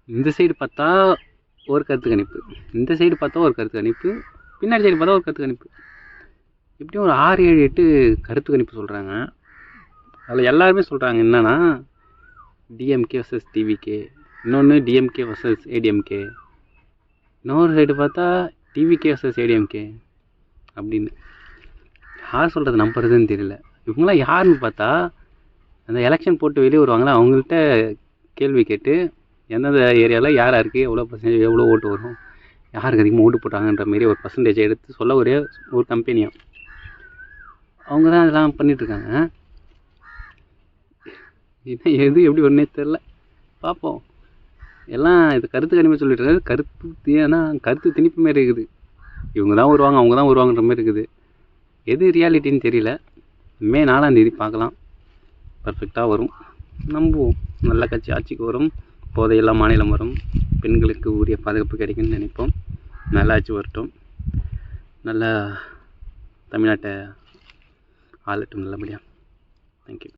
இந்த சைடு பார்த்தா ஒரு கருத்து கணிப்பு, இந்த சைடு பார்த்தா ஒரு கருத்து கணிப்பு, பின்னாடி சைடு பார்த்தா ஒரு கருத்து கணிப்பு. இப்படியும் ஒரு 6 7 8 கருத்து கணிப்பு சொல்கிறாங்க. அதில் எல்லாருமே சொல்கிறாங்க என்னன்னா டிஎம்கே வர்சஸ் டிவிகே, இன்னொன்று டிஎம்கே வர்சஸ் ஏடிஎம்கே, இன்னொரு சைடு பார்த்தா டிவிகே வர்சஸ் ஏடிஎம்கே அப்படின்னு. யார் சொல்கிறது நம்புறதுன்னு தெரியல. இவங்களாம் யாருன்னு பார்த்தா அந்த எலெக்ஷன் போட்டு வெளியே வருவாங்களா, அவங்கள்ட்ட கேள்வி கேட்டு எந்தெந்த ஏரியாவில் யார் யாருக்கு எவ்வளோ பர்சன்டேஜ் எவ்வளோ ஓட்டு வரும், யாருக்கு அதிகமாக ஓட்டு போட்டாங்கன்ற மாரி ஒரு பர்சன்டேஜ் எடுத்து சொல்ல ஒரு கம்பெனியாக அவங்க தான் இதெல்லாம் பண்ணிகிட்ருக்காங்க. எது எப்படி ஒன்றே தெரில, பார்ப்போம். எல்லாம் இது கருத்து கணிப்பு சொல்லிட்டு இருக்காது, கருத்து திணிப்பு மாரி இருக்குது. இவங்க தான் வருவாங்க அவங்க தான் வருவாங்கன்ற மாதிரி இருக்குது. எது ரியாலிட்டின்னு தெரியல. மே 4ஆம் தேதி பார்க்கலாம், பர்ஃபெக்டாக வரும், நம்புவோம். நல்ல கட்சி ஆட்சிக்கு வரும், போதையெல்லாம் மாநிலம் வரும், பெண்களுக்கு உரிய பாதுகாப்பு கிடைக்கும்னு நினைப்போம். நல்ல ஆட்சி வரட்டும், நல்லா தமிழ்நாட்டை ஆளட்டும் நல்லபடியாக. தேங்க்யூ.